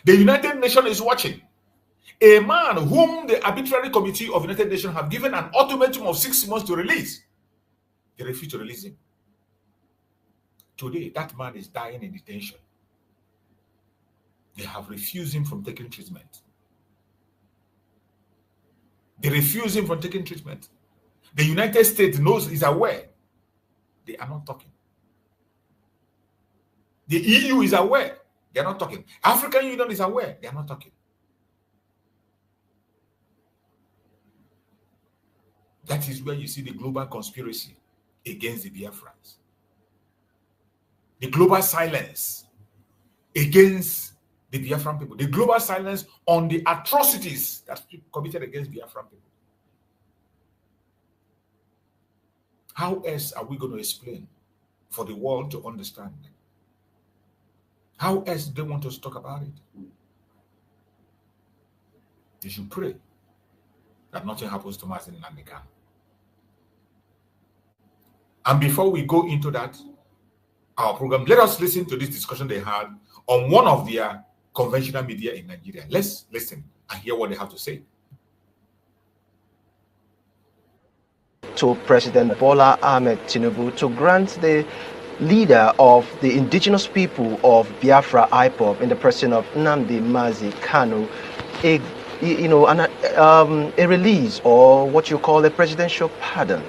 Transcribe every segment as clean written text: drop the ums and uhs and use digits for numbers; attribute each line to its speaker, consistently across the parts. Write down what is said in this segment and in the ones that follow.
Speaker 1: The United Nations is watching. A man whom the arbitrary committee of United Nations have given an ultimatum of 6 months to release. They refuse to release him. Today, that man is dying in detention. They have refused him from taking treatment. They refuse him from taking treatment. The United States knows, is aware. They are not talking. The EU is aware. They are not talking. African Union is aware. They are not talking. That is where you see the global conspiracy against the Biafrans. The global silence against the Biafran people. The global silence on the atrocities that committed against Biafran people. How else are we going to explain for the world to understand? How else do they want us to talk about it? They should pray that nothing happens to MAZI Nnamdi Kanu. And before we go into that, our program, let us listen to this discussion they had on one of their conventional media in Nigeria. Let's listen and hear what they have to say.
Speaker 2: To President Bola Ahmed Tinubu to grant the leader of the indigenous people of Biafra IPOB in the person of Nnamdi MAZI Kanu a release, or what you call a presidential pardon.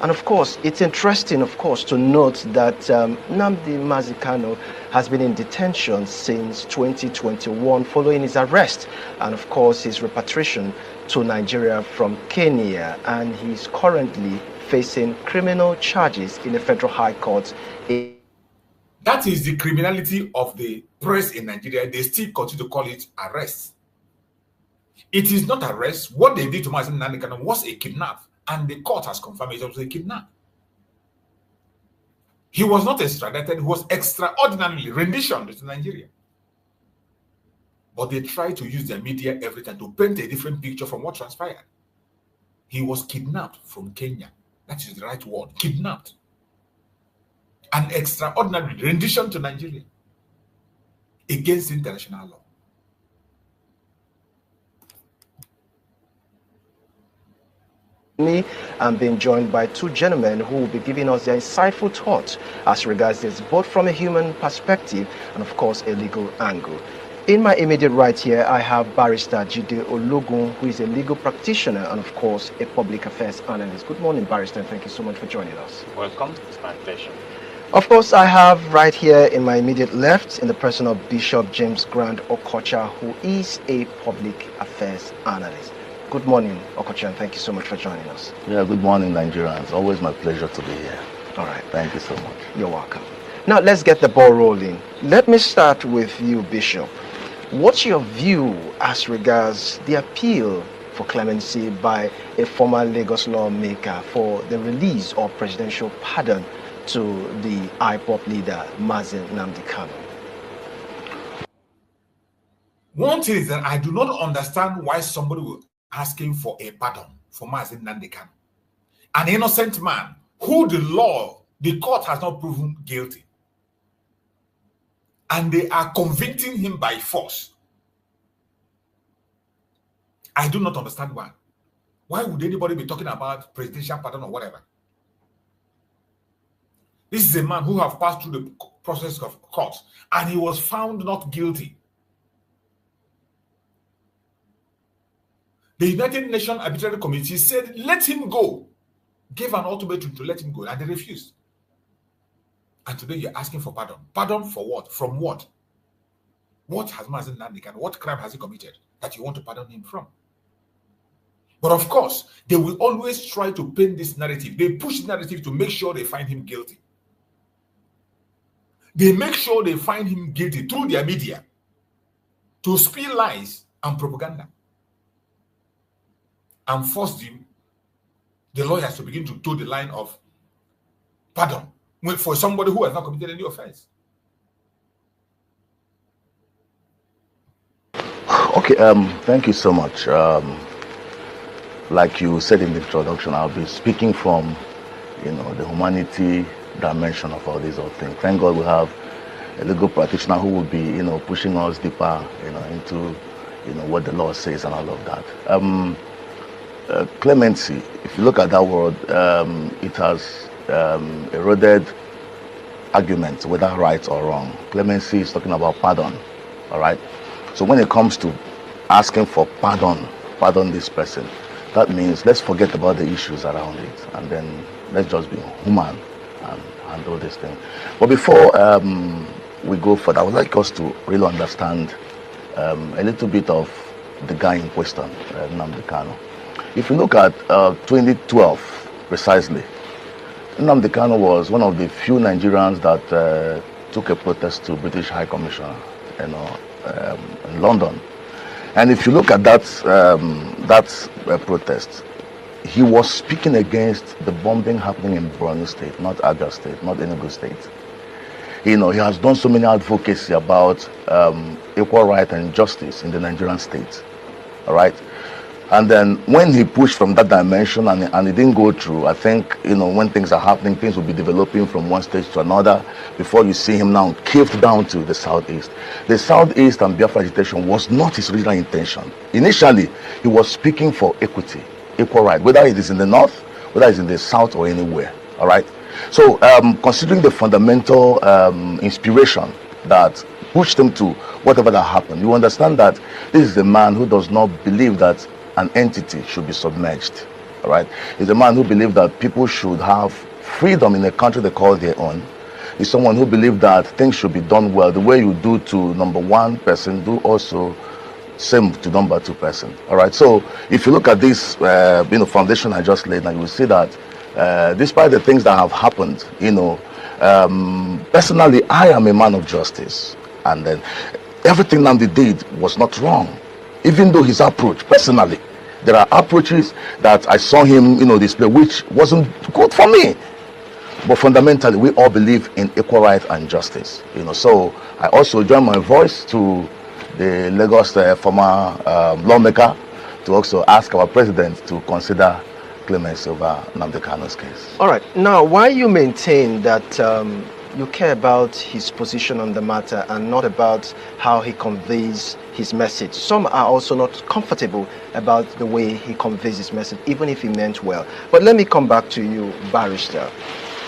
Speaker 2: And of course, it's interesting, of course, to note that Nnamdi MAZI Kanu has been in detention since 2021 following his arrest and, of course, his repatriation to Nigeria from Kenya. And he's currently facing criminal charges in the Federal High Court.
Speaker 1: That is the criminality of the press in Nigeria. They still continue to call it arrest. It is not arrest. What they did to MAZI Nnamdi Kanu was a kidnap. And the court has confirmed it was a kidnap. He was not extradited, he was extraordinarily renditioned to Nigeria. But they try to use their media every time to paint a different picture from what transpired. He was kidnapped from Kenya. That is the right word, kidnapped. And extraordinarily renditioned to Nigeria against international law.
Speaker 2: I'm being joined by two gentlemen who will be giving us their insightful thoughts as regards this, both from a human perspective and, of course, a legal angle. In my immediate right here, I have Barrister Jide Ologun, who is a legal practitioner and, of course, a public affairs analyst. Good morning, Barrister, and thank you so much for joining us.
Speaker 3: Welcome. It's my pleasure.
Speaker 2: Of course, I have right here in my immediate left, in the person of Bishop James Grant Okocha, who is a public affairs analyst. Good morning, Okocha, and thank you so much for joining us.
Speaker 4: Yeah, good morning, Nigerians. Always my pleasure to be here.
Speaker 2: All right.
Speaker 4: Thank you so much.
Speaker 2: You're welcome. Now, let's get the ball rolling. Let me start with you, Bishop. What's your view as regards the appeal for clemency by a former Lagos lawmaker for the release of presidential pardon to the IPOB leader, MAZI Nnamdi Kanu?
Speaker 1: One thing is that I do not understand why somebody would asking for a pardon for MAZI Nnamdi Kanu, an innocent man who the court has not proven guilty, and they are convicting him by force. I do not understand why. Why would anybody be talking about presidential pardon or whatever? This is a man who have passed through the process of court, and he was found not guilty. The United Nations Arbitrary Committee said, let him go. Gave an ultimatum to let him go, and they refused. And today you're asking for pardon. Pardon for what? From what? What has MAZI Nnamdi Kanu, what crime has he committed that you want to pardon him from? But of course, they will always try to paint this narrative. They push the narrative to make sure they find him guilty. They make sure they find him guilty through their media to spill lies and propaganda, and force the lawyers to begin to toe the line of pardon for somebody who has not committed any offense.
Speaker 4: Okay, thank you so much. Like you said in the introduction, I'll be speaking from, the humanity dimension of all these other things. Thank God we have a legal practitioner who will be, pushing us deeper, into, what the law says and all of that. Clemency, if you look at that word, it has eroded arguments, whether right or wrong. Clemency is talking about pardon, all right? So when it comes to asking for pardon this person, that means let's forget about the issues around it, and then let's just be human and all these things. But before we go further, I would like us to really understand a little bit of the guy in question, Nnamdi Kanu. If you look at 2012 precisely, Nnamdi Kanu was one of the few Nigerians that took a protest to British High Commissioner, in London. And if you look at that protest, he was speaking against the bombing happening in Borno State, not Abia State, not Enugu State. He has done so many advocacy about equal right and justice in the Nigerian state. All right. And then when he pushed from that dimension and it didn't go through, I think, when things are happening, things will be developing from one stage to another before you see him now caved down to the southeast. The southeast and Biafra agitation was not his original intention. Initially, he was speaking for equity, equal right, whether it is in the north, whether it's in the south or anywhere. All right. So considering the fundamental inspiration that pushed him to whatever that happened, you understand that this is a man who does not believe that an entity should be submerged. All right. He's a man who believes that people should have freedom in a country they call their own. He's someone who believes that things should be done well. The way you do to number one person, do also same to number two person. All right. So if you look at this, foundation I just laid, now you will see that despite the things that have happened, personally, I am a man of justice, and then everything Nnamdi did was not wrong. Even though his approach, personally, there are approaches that I saw him, display, which wasn't good for me. But fundamentally, we all believe in equal right and justice. So I also join my voice to the Lagos former lawmaker to also ask our president to consider clemency over Nnamdi Kanu's case.
Speaker 2: All right. Now, why you maintain that you care about his position on the matter and not about how he conveys his message? Some are also not comfortable about the way he conveys his message, even if he meant well. But let me come back to you, barrister.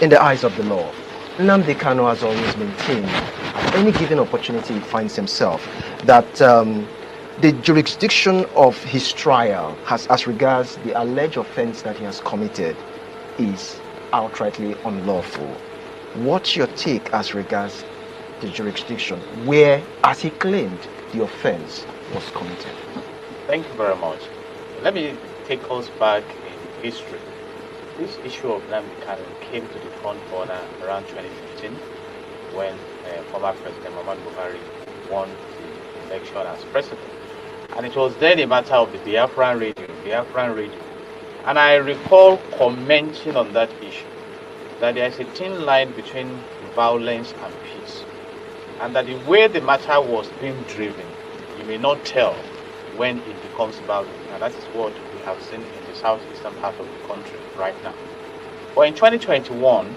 Speaker 2: In the eyes of the law, Nnamdi Kanu has always maintained, at any given opportunity he finds himself, that the jurisdiction of his trial, as regards the alleged offense that he has committed, is outrightly unlawful. What's your take as regards the jurisdiction where, as he claimed, the offense was committed?
Speaker 3: Thank you very much. Let me take us back in history. This issue of Nnamdi Kanu came to the front burner around 2015 when former President Muhammadu Buhari won the election as president. And it was then a matter of the Biafran radio. And I recall commenting on that issue, that there is a thin line between violence and peace, and that the way the matter was being driven, you may not tell when it becomes violent, and that is what we have seen in the southeastern part of the country right now. But in 2021,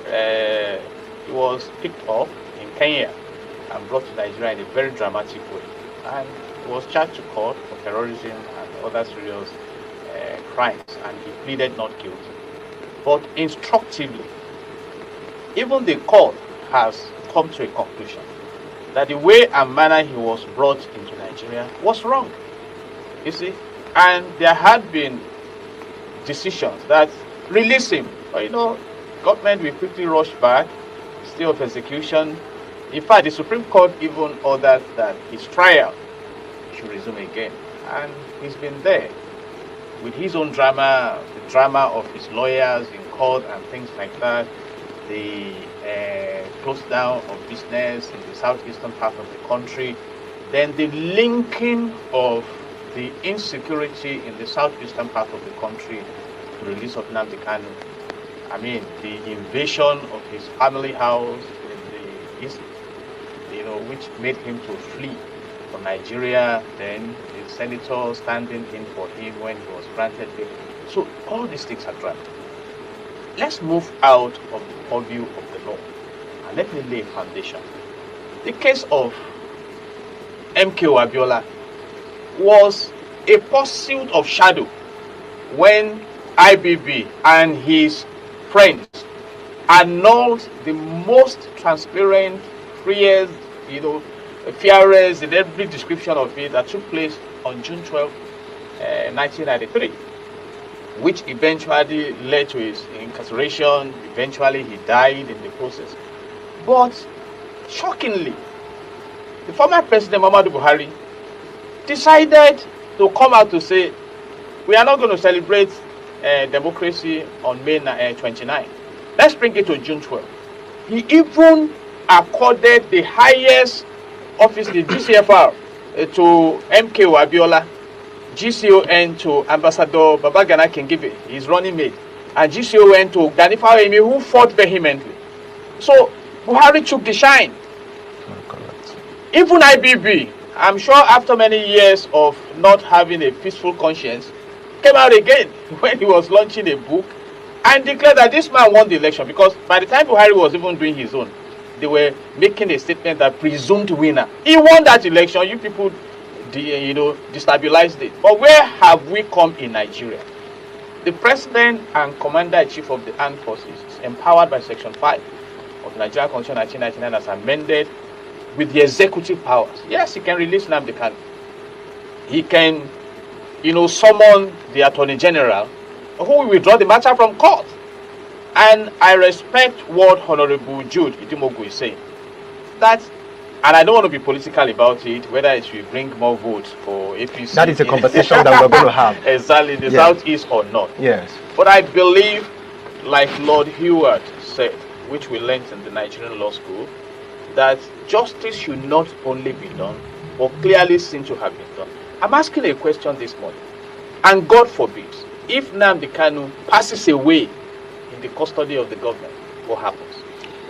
Speaker 3: it was picked up in Kenya and brought to Nigeria in a very dramatic way, and he was charged to court for terrorism and other serious crimes, and he pleaded not guilty. But instructively, even the court has come to a conclusion that the way and manner he was brought into Nigeria was wrong. You see, and there had been decisions that release him. But government will quickly rush back, stay of execution. In fact, the Supreme Court even ordered that his trial should resume again, and he's been there with his own drama, the drama of his lawyers in court and things like that, the close down of business in the southeastern part of the country, then the linking of the insecurity in the southeastern part of the country to the release of Nnamdi Kanu. I mean, the invasion of his family house in the east, which made him to flee from Nigeria, then the senator standing in for him when he was granted bail. So all these things are drama. Let's move out of the purview of the law and let me lay a foundation. The case of MKO Abiola was a pursuit of shadow when IBB and his friends annulled the most transparent, freest, fairest in every description of it that took place on June 12, 1993, which eventually led to his incarceration. Eventually, he died in the process. But shockingly, the former president, Muhammadu Buhari, decided to come out to say, we are not going to celebrate democracy on May 29. Let's bring it to June 12. He even accorded the highest office, the GCFR, to MKO Abiola, GCON to Ambassador Babagana Kingibe, his running mate, and GCON to Ganifa Emi, who fought vehemently. So Buhari took the shine. Even IBB, I'm sure after many years of not having a peaceful conscience, came out again when he was launching a book and declared that this man won the election, because by the time Buhari was even doing his own, they were making a statement that presumed winner. He won that election. You people, destabilized it. But where have we come in Nigeria? The president and commander-in-chief of the armed forces is empowered by Section 5 of Nigeria Constitution 1999 as amended with the executive powers. Yes, he can release Nnamdi Kanu. He can, summon the Attorney General, who will withdraw the matter from court. And I respect what Honorable Jude Idimogu is saying. That, and I don't want to be political about it, whether it will bring more votes for APC.
Speaker 2: That is a conversation that we're going to have.
Speaker 3: Exactly, the Southeast or not.
Speaker 2: Yes.
Speaker 3: But I believe, like Lord Heward said, which we learned in the Nigerian Law School, that justice should not only be done, but clearly seem to have been done. I'm asking a question this morning, and God forbid, if Nnamdi Kanu passes away in the custody of the government, what happens?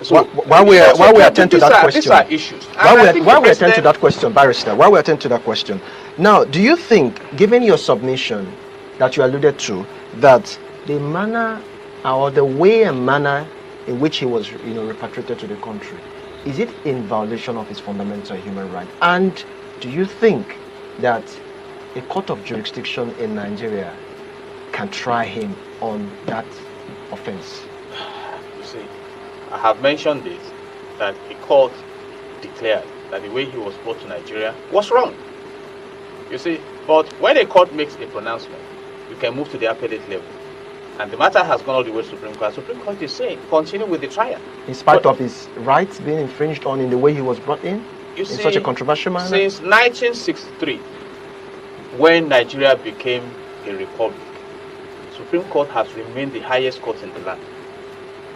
Speaker 3: So
Speaker 2: while we attend to that question,
Speaker 3: these are issues.
Speaker 2: While we attend to that question, Barrister, while we attend to that question, now, do you think, given your submission that you alluded to, that the manner or the way and manner in which he was, repatriated to the country, is it in violation of his fundamental human right? And do you think that a court of jurisdiction in Nigeria can try him on that offense?
Speaker 3: You see, I have mentioned this, that a court declared that the way he was brought to Nigeria was wrong. You see, but when a court makes a pronouncement, you can move to the appellate level. And the matter has gone all the way to Supreme Court. Supreme Court is saying, continue with the trial.
Speaker 2: In spite of his rights being infringed on in the way he was brought in such a controversial manner?
Speaker 3: Since 1963, when Nigeria became a republic, Supreme Court has remained the highest court in the land.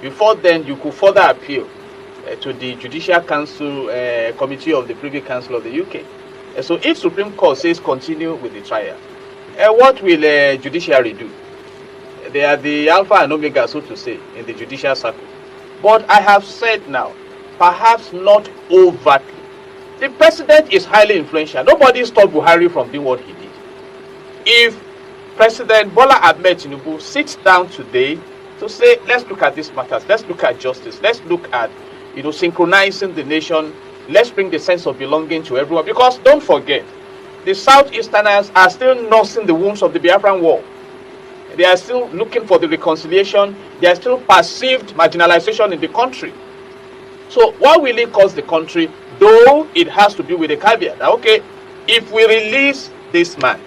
Speaker 3: Before then, you could further appeal to the Judicial Council Committee of the Privy Council of the UK. So if Supreme Court says continue with the trial, what will judiciary do? They are the alpha and omega, so to say, in the judicial circle. But I have said now, perhaps not overtly. The president is highly influential. Nobody stopped Buhari from doing what he did. If President Bola Ahmed Tinubu sits down today to say, let's look at these matters, let's look at justice, let's look at, synchronizing the nation, let's bring the sense of belonging to everyone. Because don't forget, the Southeasterners are still nursing the wounds of the Biafran War. They are still looking for the reconciliation. They are still perceived marginalization in the country. So what will it cost the country? Though it has to be with a caveat. Okay, if we release this man,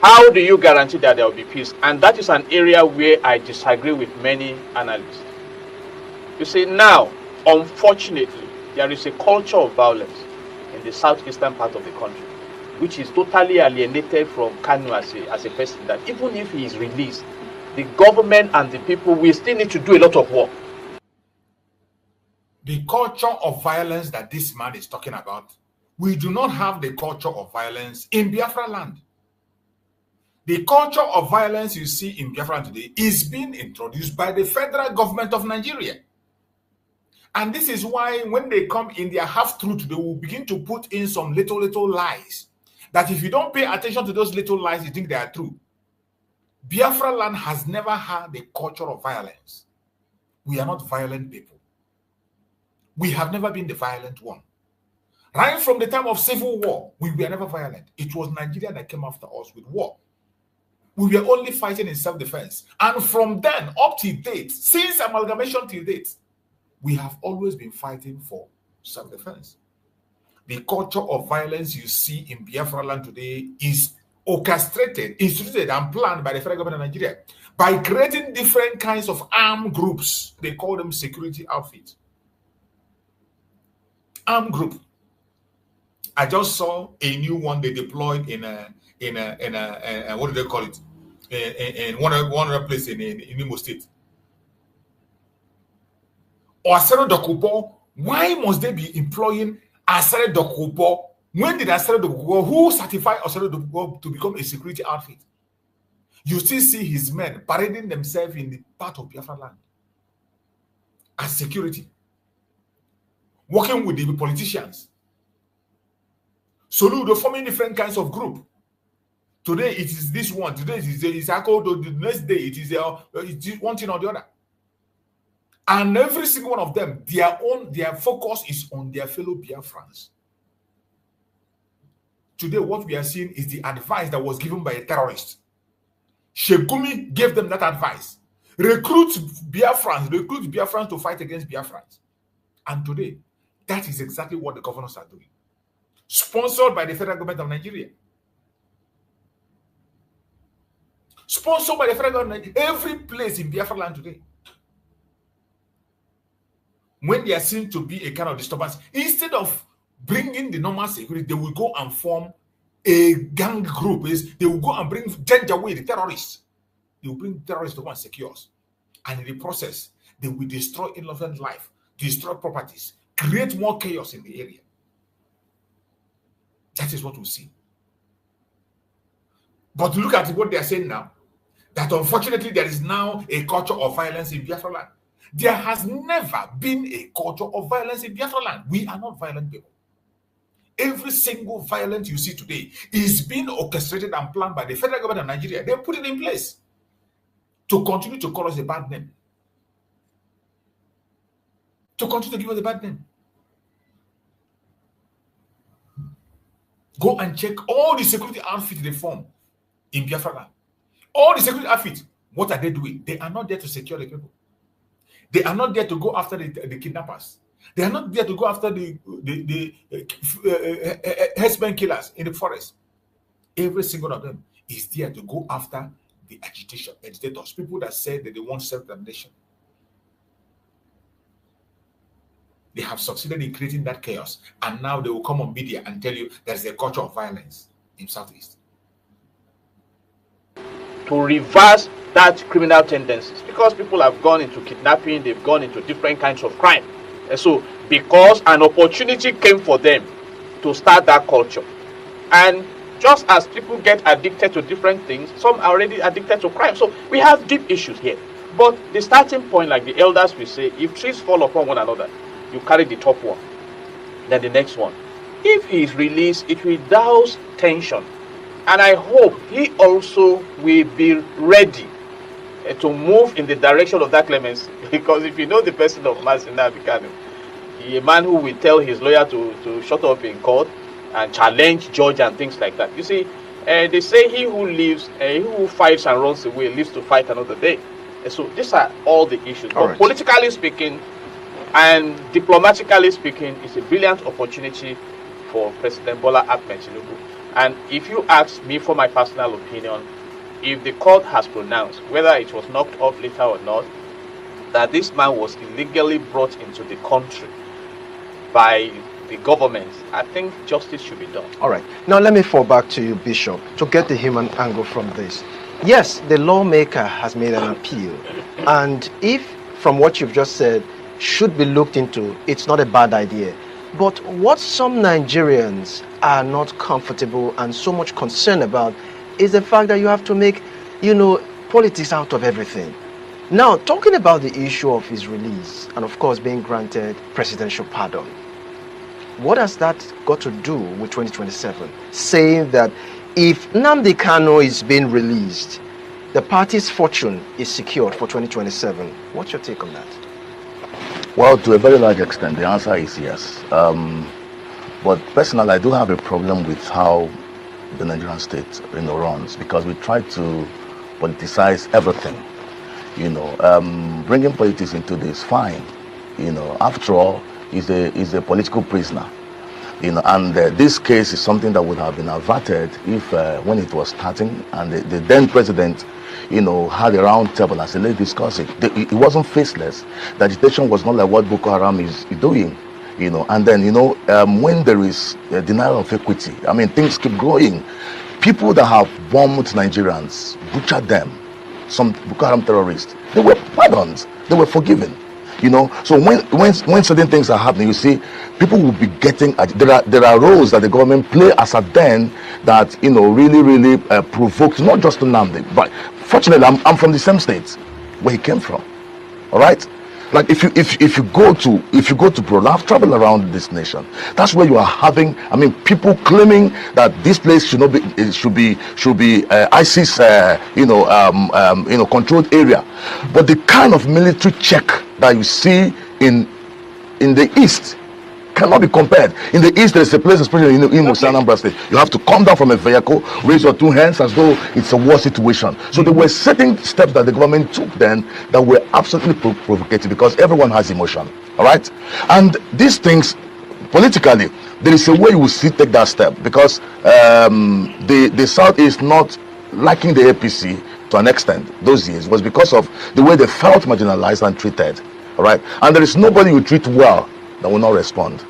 Speaker 3: how do you guarantee that there will be peace? And that is an area where I disagree with many analysts. You see, now, unfortunately, there is a culture of violence in the southeastern part of the country, which is totally alienated from Kanu as a person, that even if he is released, the government and the people will still need to do a lot of work.
Speaker 1: The culture of violence that this man is talking about, we do not have the culture of violence in Biafra land. The culture of violence you see in Biafra land today is being introduced by the federal government of Nigeria. And this is why when they come in their half-truth, they will begin to put in some little lies. That if you don't pay attention to those little lies, you think they are true. Biafra land has never had a culture of violence. We are not violent people. We have never been the violent one. Right from the time of civil war, we were never violent. It was Nigeria that came after us with war. We were only fighting in self-defense. And from then up to date, since amalgamation till date, we have always been fighting for self-defense. The culture of violence you see in Biafra land today is orchestrated, instituted, and planned by the federal government of Nigeria by creating different kinds of armed groups. They call them security outfits. Armed group. I just saw a new one they deployed in what do they call it? In one other place in Imo State. Asere Dokubo, why must they be employing Asere Dokubo? When did Asere Dokubo, who certified Asere Dokubo to become a security outfit? You still see his men parading themselves in the part of Biafra land as security, working with the politicians. So they're forming different kinds of group. Today it is this one. Today it is the next day it is one thing or the other. And every single one of them, their focus is on their fellow Biafrans. Today, what we are seeing is the advice that was given by a terrorist. Shegumi gave them that advice. Recruit Biafrans to fight against Biafrans. And today, that is exactly what the governors are doing. Sponsored by the federal government of Nigeria. Sponsored by the federal government. Every place in Biafra land today. When there seems to be a kind of disturbance, instead of bringing the normal security, they will go and form a gang group. They will go and bring away the terrorists. They will bring terrorists to go and secure us. And in the process, they will destroy innocent life, destroy properties, create more chaos in the area. That is what we see. But look at what they are saying now, that unfortunately there is now a culture of violence in Biafra land. There has never been a culture of violence in Biafra land. We are not violent people. Every single violence you see today is being orchestrated and planned by the federal government of Nigeria. They put it in place to continue to call us a bad name. To continue to give us a bad name. Go and check all the security outfits they form in Biafra land. All the security outfits, what are they doing? They are not there to secure the people. They are not there to go after the kidnappers. They are not there to go after the herdsmen killers in the forest. Every single one of them is there to go after the agitators, people that say that they want self-determination. They have succeeded in creating that chaos, and now they will come on media and tell you there's a culture of violence in Southeast.
Speaker 3: To reverse that criminal tendencies, because people have gone into kidnapping, they've gone into different kinds of crime. And so because an opportunity came for them to start that culture, and just as people get addicted to different things, some are already addicted to crime. So we have deep issues here. But the starting point, like the elders will say, if trees fall upon one another, you carry the top one, then the next one. If he is released, it will douse tension. And I hope he also will be ready to move in the direction of that clemency. Because if you know the person of MAZI, Nnamdi, a man who will tell his lawyer to shut up in court and challenge judge and things like that. You see, they say he who fights and runs away lives to fight another day. And so these are all the issues. But right, politically speaking and diplomatically speaking, it's a brilliant opportunity for President Bola Ahmed Tinubu. And if you ask me for my personal opinion, if the court has pronounced, whether it was knocked off later or not, that this man was illegally brought into the country by the government, I think justice should be done.
Speaker 2: All right. Now let me fall back to you, Bishop, to get the human angle from this. Yes, the lawmaker has made an appeal. And if, from what you've just said, should be looked into, it's not a bad idea. But what some Nigerians are not comfortable and so much concerned about is the fact that you have to make, politics out of everything. Now, talking about the issue of his release and, of course, being granted presidential pardon, what has that got to do with 2027? Saying that if Nnamdi Kanu is being released, the party's fortune is secured for 2027. What's your take on that?
Speaker 4: Well, to a very large extent, the answer is yes. But personally, I do have a problem with how the Nigerian state, runs, because we try to politicize everything. Bringing politics into this, fine. After all, he's a political prisoner. And this case is something that would have been averted if, when it was starting, and the then president, had a round table and said, let's discuss it. It wasn't faceless. The agitation was not like what Boko Haram is doing. And then, when there is a denial of equity, I mean, things keep growing. People that have bombed Nigerians, butchered them, some Boko Haram terrorists, they were pardoned, they were forgiven. So when certain things are happening, you see, people will be getting, there are roles that the government play as at then that, really provoked, not just Nnamdi, but fortunately, I'm from the same state where he came from. All right. Like if you go to Bro, I've traveled around this nation. That's where you are having, I mean, people claiming that this place should not be, it should be ISIS, controlled area. But the kind of military check that you see in the east cannot be compared. In the east, there's a place, especially in Anambra State, you have to come down from a vehicle, raise your two hands as though it's a war situation. So there were certain steps that the government took then that were absolutely provocative, because everyone has emotion. All right, and these things politically, there is a way you will see take that step, because the South is not liking the APC to an extent. Those years was because of the way they felt marginalized and treated. All right, and there is nobody you treat well that will not respond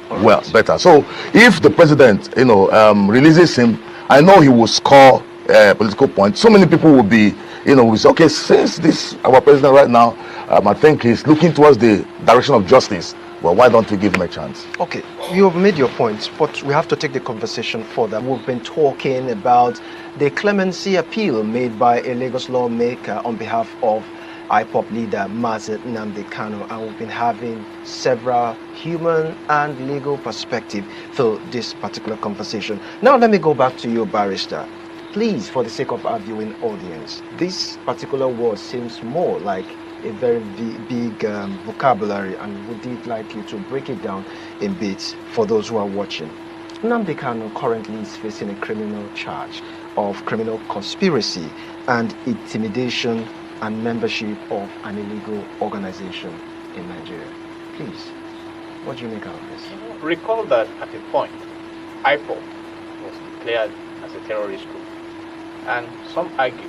Speaker 4: better. So if the president, releases him, I know he will score political points. So many people will be, will say, okay, since this our president right now, I think he's looking towards the direction of justice. Well, why don't we give him a chance?
Speaker 2: Okay, you've made your points, but we have to take the conversation further. We've been talking about the clemency appeal made by a Lagos lawmaker on behalf of IPOP leader MAZI Nnamdi Kanu, and we've been having several human and legal perspectives for this particular conversation. Now let me go back to you, barrister. Please, for the sake of our viewing audience, this particular word seems more like a very big vocabulary, and would like you to break it down in bits for those who are watching. Nnamdi Kanu currently is facing a criminal charge of criminal conspiracy and intimidation and membership of an illegal organization in Nigeria. Please, what do you make out of this?
Speaker 3: Recall that at a point, IPOP was declared as a terrorist group, and some argue,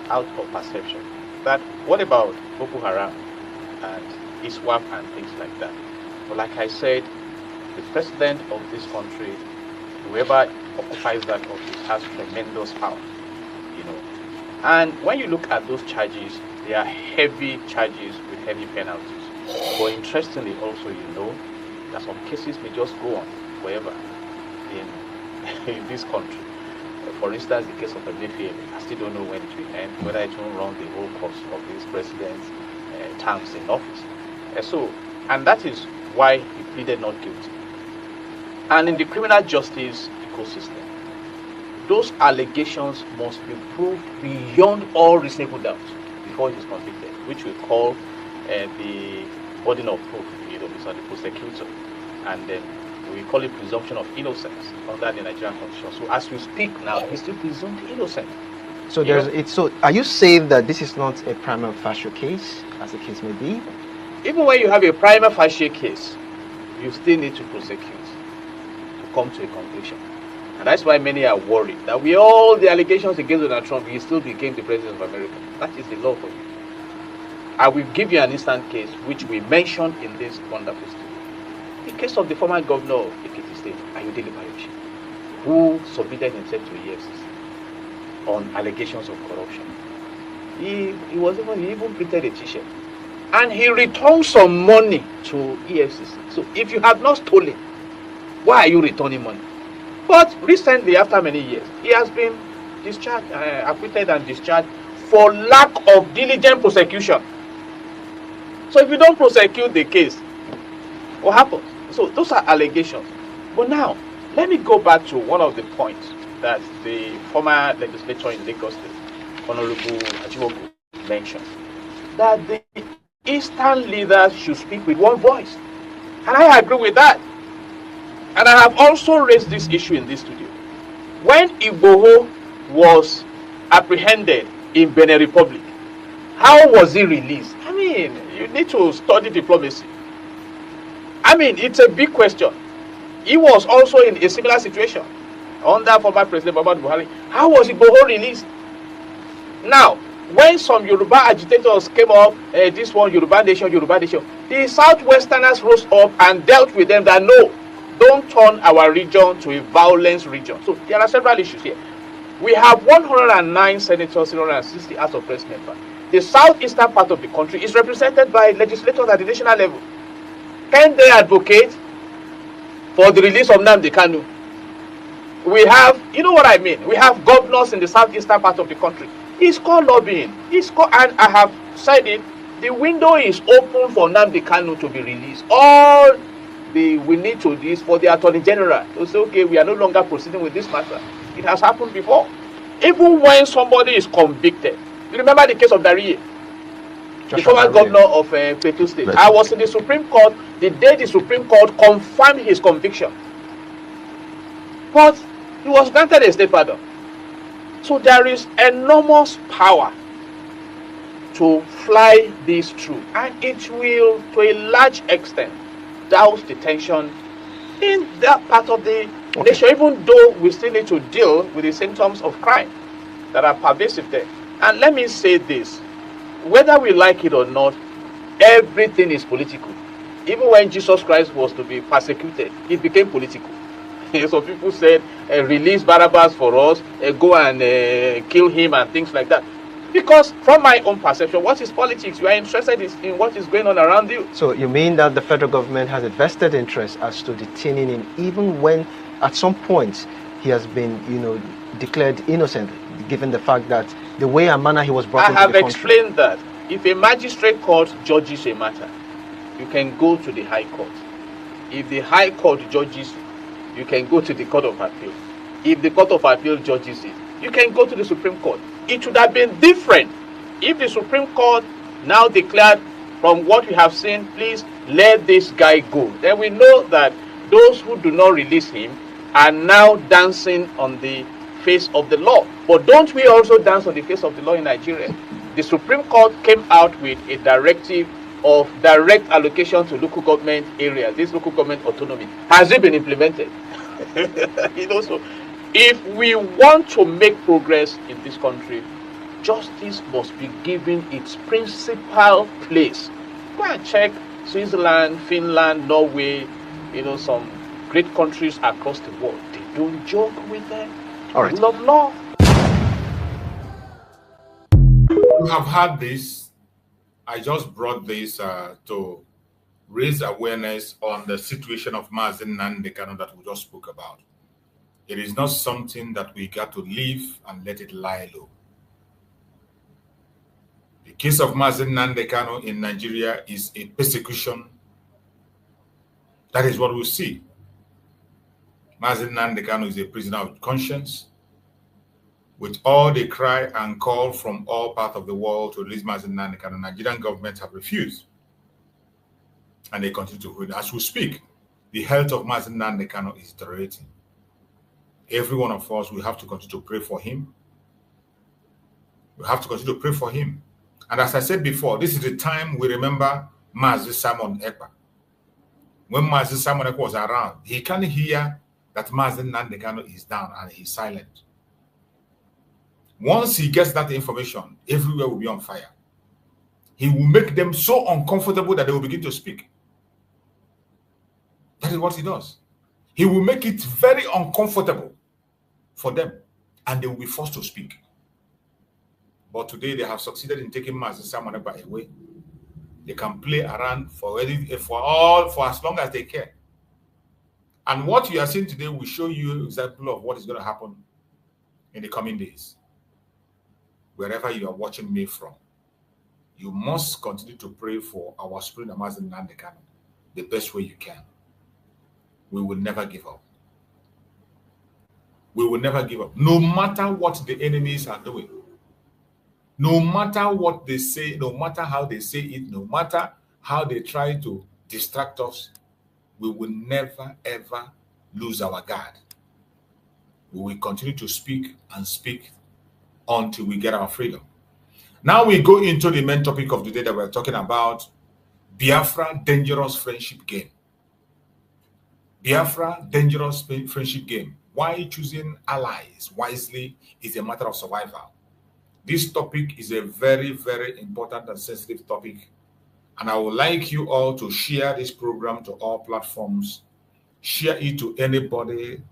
Speaker 3: out of perception, that what about Boko Haram and ISWAP and things like that? But like I said, the president of this country, whoever occupies that office, has tremendous power, And when you look at those charges, they are heavy charges with heavy penalties. But interestingly also, that some cases may just go on forever in this country. For instance, the case of Emefiele, I still don't know when it will end, whether it will run the whole course of this president's terms in office. And that is why he pleaded not guilty. And in the criminal justice ecosystem, those allegations must be proved beyond all reasonable doubt before he is convicted, which we call the burden of proof, it's on the prosecutor. And then we call it presumption of innocence under the Nigerian Constitution. So as we speak now, he's still presumed innocent.
Speaker 2: So so are you saying that this is not a prima facie case, as the case may be?
Speaker 3: Even when you have a prima facie case, you still need to prosecute to come to a conclusion. And that's why many are worried that with all the allegations against Donald Trump, he still became the president of America. That is the law for you. I will give you an instant case which we mentioned in this wonderful story. The case of the former governor of Ekiti State, Ayodele Bayoshi, who submitted himself to EFCC on allegations of corruption. He even printed a t-shirt. And he returned some money to EFCC. So if you have not stolen, why are you returning money? But recently, after many years, he has been discharged, acquitted and discharged for lack of diligent prosecution. So if you don't prosecute the case, what happens? So those are allegations. But now, let me go back to one of the points that the former legislator in Lagos State, Honorable Achiwogu, mentioned, that the Eastern leaders should speak with one voice. And I agree with that. And I have also raised this issue in this studio. When Igboho was apprehended in Benin Republic, how was he released? I mean, you need to study diplomacy. I mean, it's a big question. He was also in a similar situation under former President Muhammadu Buhari. How was Igboho released? Now, when some Yoruba agitators came up, this one Yoruba nation, the Southwesterners rose up and dealt with them that no, don't turn our region to a violence region. So there are several issues here. We have 109 senators, 160 House of Press members. The southeastern part of the country is represented by legislators at the national level. Can they advocate for the release of Nnamdi Kanu? We have, you know what I mean? We have governors in the southeastern part of the country. It's called lobbying. It's called, and I have said it, the window is open for Nnamdi Kanu to be released. All we need to do is for the Attorney General to say, okay, we are no longer proceeding with this matter. It has happened before. Even when somebody is convicted. You remember the case of Dariye, the former governor of Plateau State. I was in the Supreme Court the day the Supreme Court confirmed his conviction. But he was granted a state pardon. So there is enormous power to fly this through. And it will, to a large extent, douse the tension in that part of the nation, even though we still need to deal with the symptoms of crime that are pervasive there. And let me say this, whether we like it or not, everything is political. Even when Jesus Christ was to be persecuted, it became political. So people said, release Barabbas for us, go and kill him and things like that. Because from my own perception, what is politics? You are interested in what is going on around you.
Speaker 2: So you mean that the federal government has a vested interest as to detaining him, even when at some point he has been, declared innocent, given the fact that the way and manner he was brought into the country? I have
Speaker 3: explained that. If a magistrate court judges a matter, you can go to the High Court. If the High Court judges it, you can go to the Court of Appeal. If the Court of Appeal judges it, you can go to the Supreme Court. It would have been different if the Supreme Court now declared, from what we have seen, please let this guy go. Then we know that those who do not release him are now dancing on the face of the law. But don't we also dance on the face of the law in Nigeria? The Supreme Court came out with a directive of direct allocation to local government areas, this local government autonomy. Has it been implemented? So if we want to make progress in this country, justice must be given its principal place. Go and check Switzerland, Finland, Norway, some great countries across the world. They don't joke with them.
Speaker 2: All right.
Speaker 3: Rule of law.
Speaker 1: You have had this. I just brought this to raise awareness on the situation of MAZI Nnamdi Kanu that we just spoke about. It is not something that we got to leave and let it lie low. The case of MAZI Nnamdi Kanu in Nigeria is a persecution. That is what we see. MAZI Nnamdi Kanu is a prisoner of conscience. With all the cry and call from all parts of the world to release MAZI Nnamdi Kanu, Nigerian government have refused. And they continue to hold. As we speak, the health of MAZI Nnamdi Kanu is deteriorating. Every one of us, we have to continue to pray for him. We have to continue to pray for him. And as I said before, this is the time we remember MAZI Simon Ekpa. When MAZI Simon Ekpa was around, he can't hear that MAZI Nnamdi Kanu is down and he's silent. Once he gets that information, everywhere will be on fire. He will make them so uncomfortable that they will begin to speak. That is what he does. He will make it very uncomfortable for them, and they will be forced to speak. But today they have succeeded in taking MAZI Simon Ekpa away. They can play around for as long as they care. And what you are seeing today will show you an example of what is going to happen in the coming days. Wherever you are watching me from, you must continue to pray for our spirit MAZI Nnamdi Kanu the best way you can. We will never give up. We will never give up. No matter what the enemies are doing, no matter what they say, no matter how they say it, no matter how they try to distract us, we will never, ever lose our guard. We will continue to speak and speak until we get our freedom. Now we go into the main topic of the day that we're talking about: Biafra, dangerous friendship game. Biafra, dangerous friendship game. Why choosing allies wisely is a matter of survival. This topic is a very, very important and sensitive topic. And I would like you all to share this program to all platforms. Share it to anybody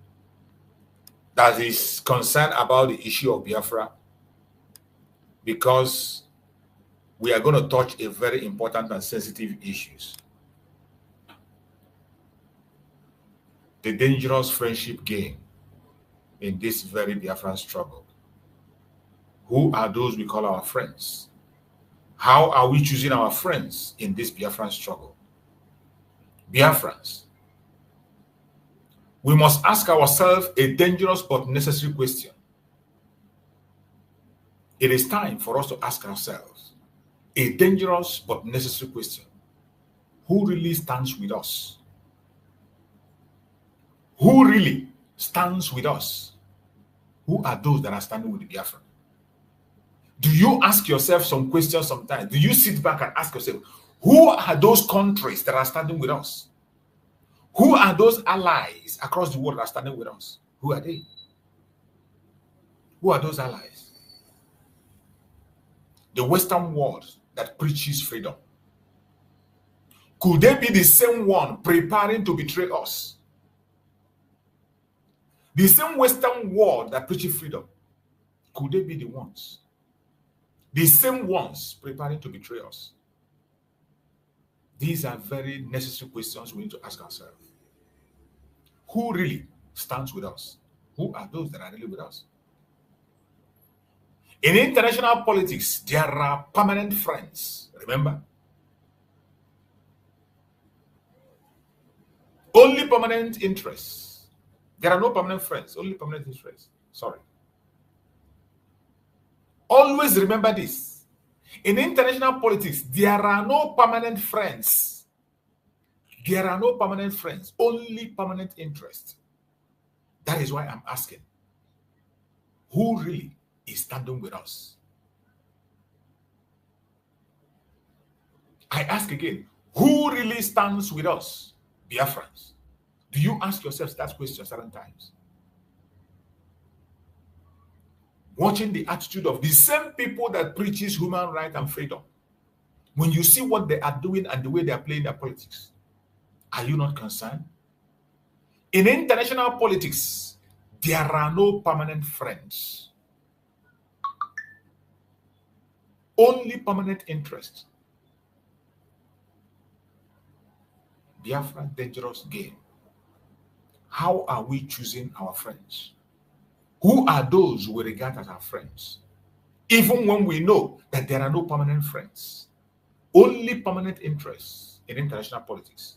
Speaker 1: that is concerned about the issue of Biafra, because we are going to touch a very important and sensitive issues. The dangerous friendship game in this very Biafran struggle. Who are those we call our friends? How are we choosing our friends in this Biafran struggle? Biafrans, we must ask ourselves a dangerous but necessary question. It is time for us to ask ourselves a dangerous but necessary question. Who really stands with us? Who really stands with us? Who are those that are standing with the Biafran? Do you ask yourself some questions sometimes? Do you sit back and ask yourself, who are those countries that are standing with us? Who are those allies across the world that are standing with us? Who are they? Who are those allies? The Western world that preaches freedom. Could they be the same one preparing to betray us? The same Western world that preaches freedom. Could they be the ones? The same ones preparing to betray us? These are very necessary questions we need to ask ourselves. Who really stands with us? Who are those that are really with us? In international politics, there are permanent friends. Remember? Only permanent interests. There are no permanent friends, only permanent interests. Sorry. Always remember this. In international politics, there are no permanent friends. There are no permanent friends, only permanent interests. That is why I'm asking, who really is standing with us? I ask again, who really stands with us? Biafrans. Do you ask yourself that question certain times? Watching the attitude of the same people that preaches human rights and freedom. When you see what they are doing and the way they are playing their politics, are you not concerned? In international politics, there are no permanent friends. Only permanent interests. Biafra, dangerous game. How are we choosing our friends? Who are those we regard as our friends? Even when we know that there are no permanent friends, only permanent interests in international politics.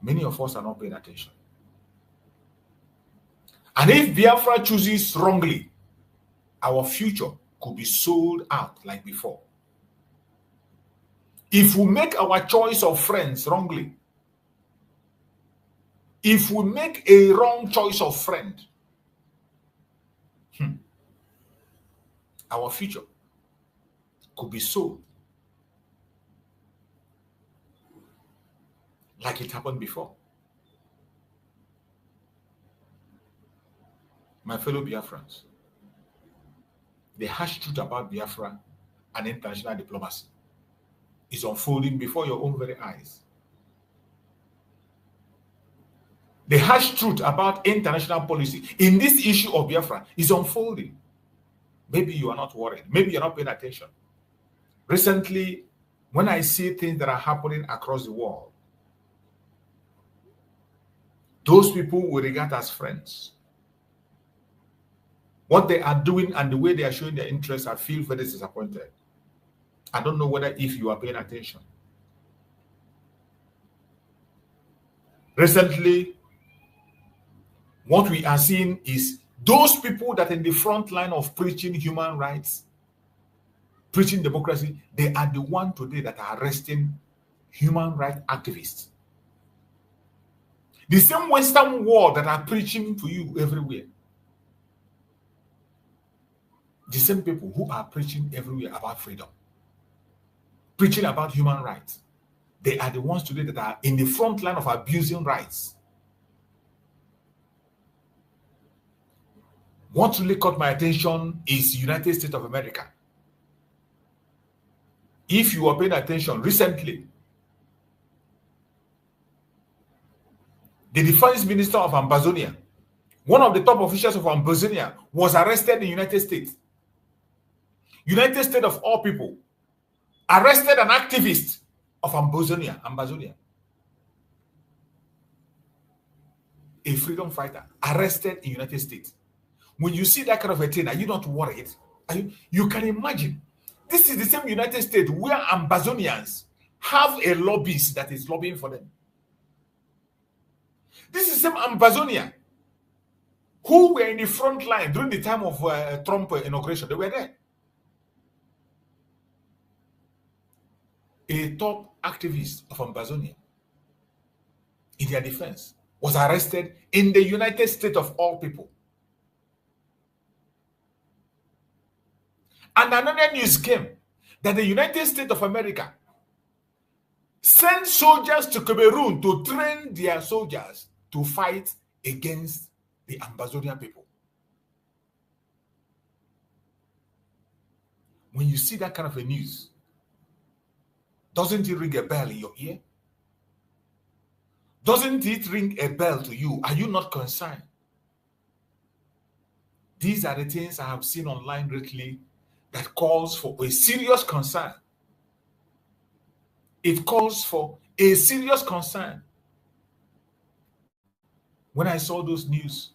Speaker 1: Many of us are not paying attention. And if Biafra chooses wrongly, our future could be sold out like before. If we make our choice of friends wrongly, if we make a wrong choice of friend, our future could be sold like it happened before. My fellow Biafrans, the harsh truth about Biafra and international diplomacy is unfolding before your own very eyes. The harsh truth about international policy in this issue of Biafra is unfolding. Maybe you are not worried. Maybe you're not paying attention. Recently, when I see things that are happening across the world, those people we regard as friends, what they are doing and the way they are showing their interest, I feel very disappointed. I don't know whether if you are paying attention. Recently, what we are seeing is those people that are in the front line of preaching human rights, preaching democracy, they are the ones today that are arresting human rights activists. The same Western world that are preaching to you everywhere. The same people who are preaching everywhere about freedom, preaching about human rights. They are the ones today that are in the front line of abusing rights. What really caught my attention is United States of America. If you were paying attention recently, the defense minister of Amazonia, one of the top officials of Amazonia, was arrested in the United States. United States of all people arrested an activist of Amazonia. A freedom fighter arrested in the United States. When you see that kind of a thing, are you not worried? You can imagine. This is the same United States where Amazonians have a lobbyist that is lobbying for them. This is the same Amazonia who were in the front line during the time of Trump inauguration. They were there. A top activist of Amazonia, in their defense, was arrested in the United States of all people. And another news came that the United States of America sent soldiers to Cameroon to train their soldiers to fight against the Amazonian people. When you see that kind of a news, doesn't it ring a bell in your ear? Doesn't it ring a bell to you? Are you not concerned? These are the things I have seen online lately that calls for a serious concern. It calls for a serious concern. When I saw those news,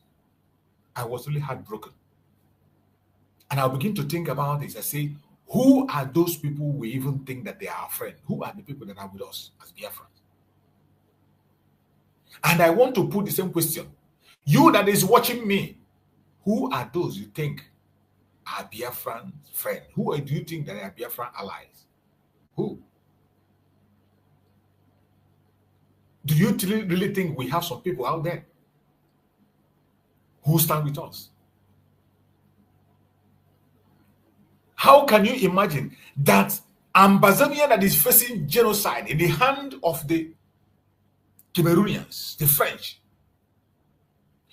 Speaker 1: I was really heartbroken. And I begin to think about this. I say, who are those people we even think that they are our friend? Who are the people that are with us as Biafrans? And I want to put the same question. You that is watching me, who are those you think are Biafran friends? Who do you think that are Biafran allies? Who? Do you really think we have some people out there who stand with us? How can you imagine that Amazonia that is facing genocide in the hand of the Cameroonians, the French,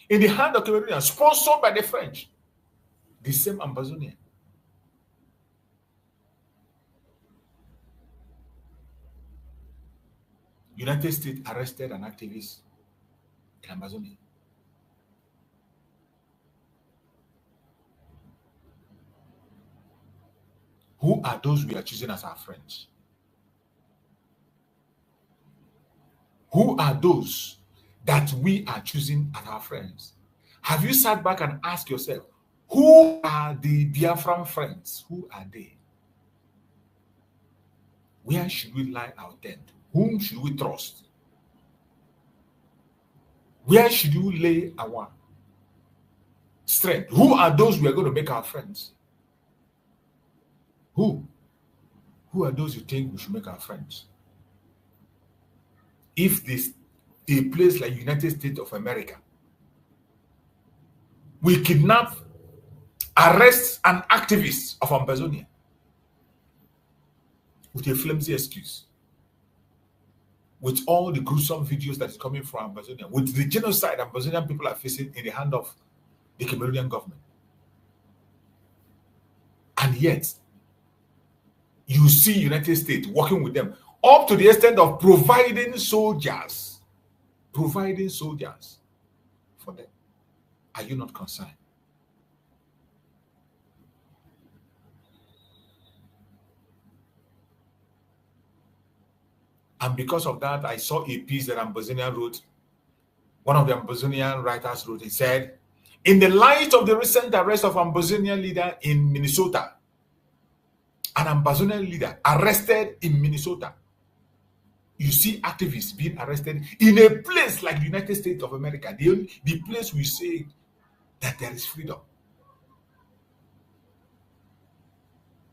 Speaker 1: in the hand of Cameroonians, sponsored by the French, the same Amazonia, United States arrested an activist in Amazonia. Who are those we are choosing as our friends? Who are those that we are choosing as our friends? Have you sat back and asked yourself, who are the Biafran friends? Who are they? Where should we lie our tent? Whom should we trust? Where should we lay our strength? Who are those we are going to make our friends? Who? Who are those you think we should make our friends? If a place like United States of America, we kidnap, arrest an activist of Amazonia with a flimsy excuse, with all the gruesome videos that is coming from Amazonia, with the genocide Amazonian people are facing in the hand of the Cameroonian government. And yet, you see United States working with them up to the extent of providing soldiers for them. Are you not concerned? And because of that, I saw a piece that Ambazonian wrote. One of the Ambazonian writers wrote, he said, in the light of the recent arrest of Ambazonian leader in Minnesota, an Ambazonian leader arrested in Minnesota, you see activists being arrested in a place like the United States of America, the place we say that there is freedom.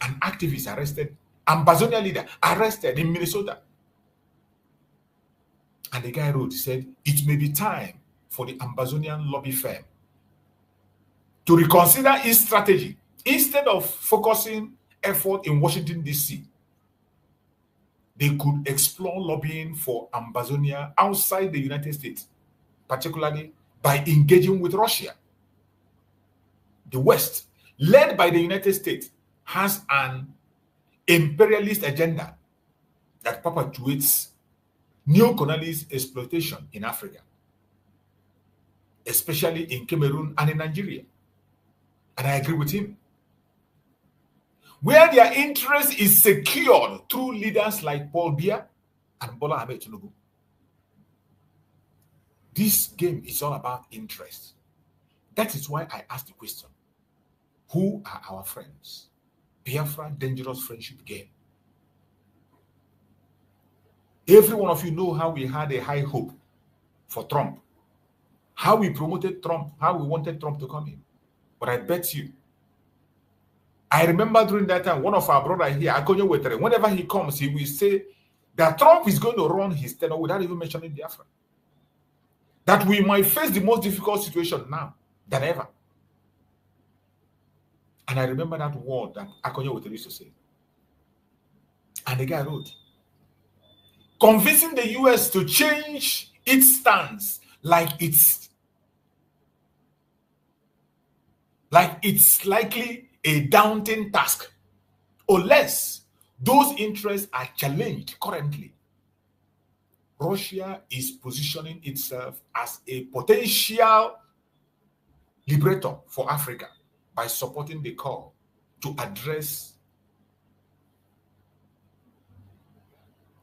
Speaker 1: An activist arrested, Ambazonian leader arrested in Minnesota. And the guy wrote, he said, it may be time for the Ambazonian lobby firm to reconsider its strategy. Instead of focusing effort in Washington, D.C., they could explore lobbying for Ambazonia outside the United States, particularly by engaging with Russia. The West, led by the United States, has an imperialist agenda that perpetuates neo-colonialist exploitation in Africa, especially in Cameroon and in Nigeria. And I agree with him. Where their interest is secured through leaders like Paul Biya and Bola Ahmed Tinubu. This game is all about interest. That is why I asked the question, who are our friends? Biafra dangerous friendship game. Every one of you know how we had a high hope for Trump, how we promoted Trump, how we wanted Trump to come in. But I bet you, I remember during that time, one of our brothers here, Akonyo Wetere, whenever he comes, he will say that Trump is going to run his tenure without even mentioning Biafra. That we might face the most difficult situation now than ever. And I remember that word that Akonyo Wetere used to say. And the guy wrote, convincing the US to change its stance like it's likely a daunting task, unless those interests are challenged currently. Russia is positioning itself as a potential liberator for Africa by supporting the call to address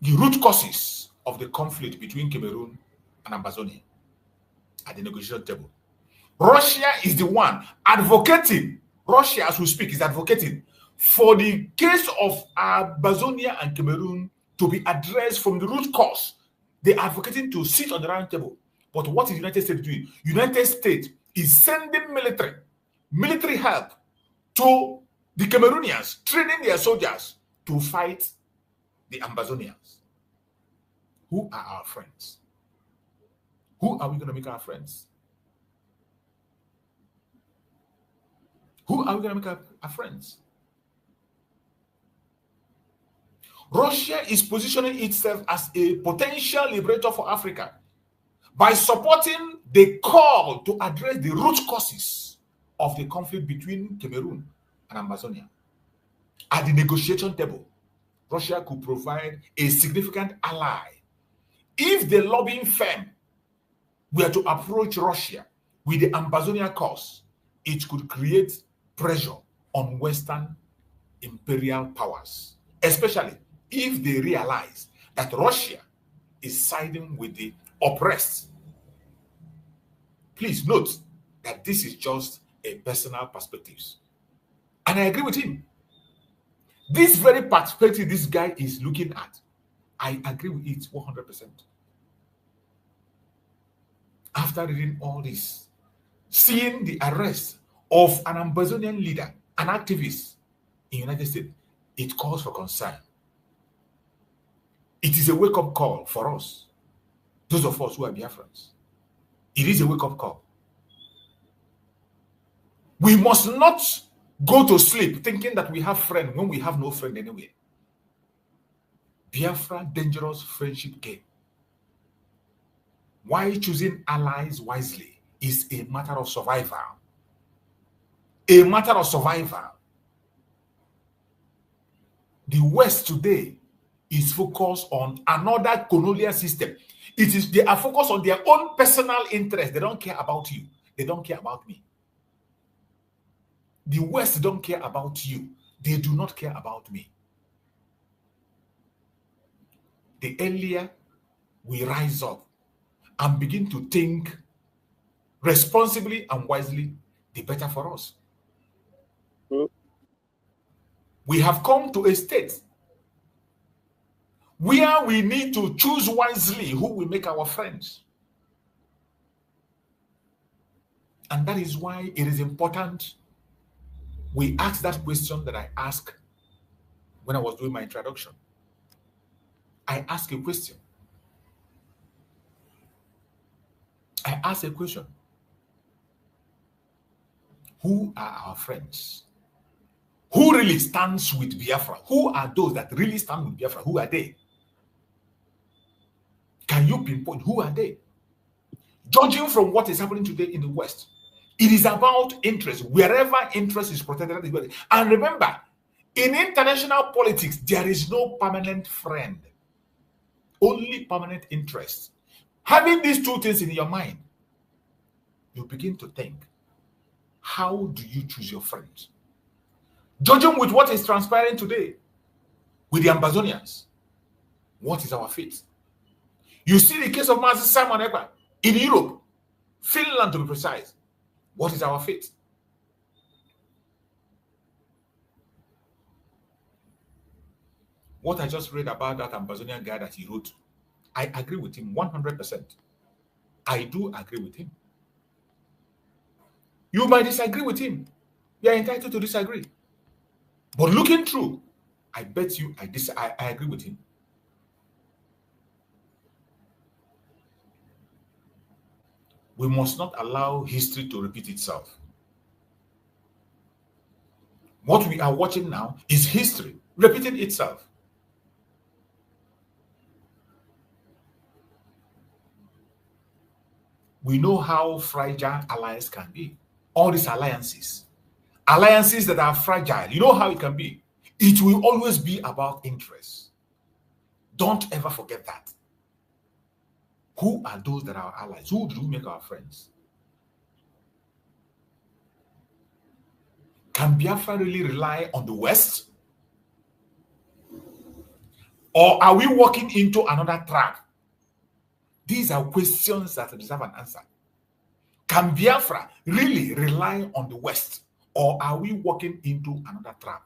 Speaker 1: the root causes of the conflict between Cameroon and Ambazonia at the negotiation table. Russia is the one advocating, Russia as we speak is advocating for the case of Ambazonia and Cameroon to be addressed from the root cause. They're advocating to sit on the round table. But what is the United States doing? United States is sending military help to the Cameroonians, training their soldiers to fight the Ambazonians. Who are our friends? Who are we going to make our friends? Who are we going to make our friends? Russia is positioning itself as a potential liberator for Africa by supporting the call to address the root causes of the conflict between Cameroon and Ambazonia. At the negotiation table, Russia could provide a significant ally if the lobbying firm were to approach Russia with the Ambazonia cause. It could create pressure on Western imperial powers, especially if they realize that Russia is siding with the oppressed. Please note that this is just a personal perspective. And I agree with him. This very perspective this guy is looking at, I agree with it 100%. After reading all this, seeing the arrest of an Ambazonian leader, an activist in the United States, it calls for concern. It is a wake-up call for us, those of us who are Biafrans. It is a wake-up call. We must not go to sleep thinking that we have friends when we have no friend anywhere. Biafra, dangerous friendship game. Why choosing allies wisely is a matter of survival. A matter of survival. The West today is focused on another colonial system. They are focused on their own personal interest. They don't care about you. They don't care about me. The West don't care about you. They do not care about me. The earlier we rise up and begin to think responsibly and wisely, the better for us. We have come to a state where we need to choose wisely who will make our friends. And that is why it is important we ask that question that I asked when I was doing my introduction. I asked a question. I ask a question. Who are our friends? Who really stands with Biafra? Who are those that really stand with Biafra? Who are they? Can you pinpoint who are they? Judging from what is happening today in the West, it is about interest. Wherever interest is protected. And remember, in international politics, there is no permanent friend, only permanent interest. Having these two things in your mind, you begin to think, how do you choose your friends? Judging with what is transpiring today with the Amazonians, what is our fate? You see the case of MAZI Simon Ekpa in Europe, Finland to be precise. What is our fate? What I just read about that Amazonian guy that he wrote, I agree with him 100%. I do agree with him. You might disagree with him. You are entitled to disagree. But looking through, I bet you I agree with him. We must not allow history to repeat itself. What we are watching now is history repeating itself. We know how fragile allies can be. All these alliances that are fragile, you know how it can be. It will always be about interest. Don't ever forget that. Who are those that are our allies? Who do we make our friends? Can Biafra really rely on the West? Or are we walking into another trap? These are questions that deserve an answer. Can Biafra really rely on the West? Or are we walking into another trap?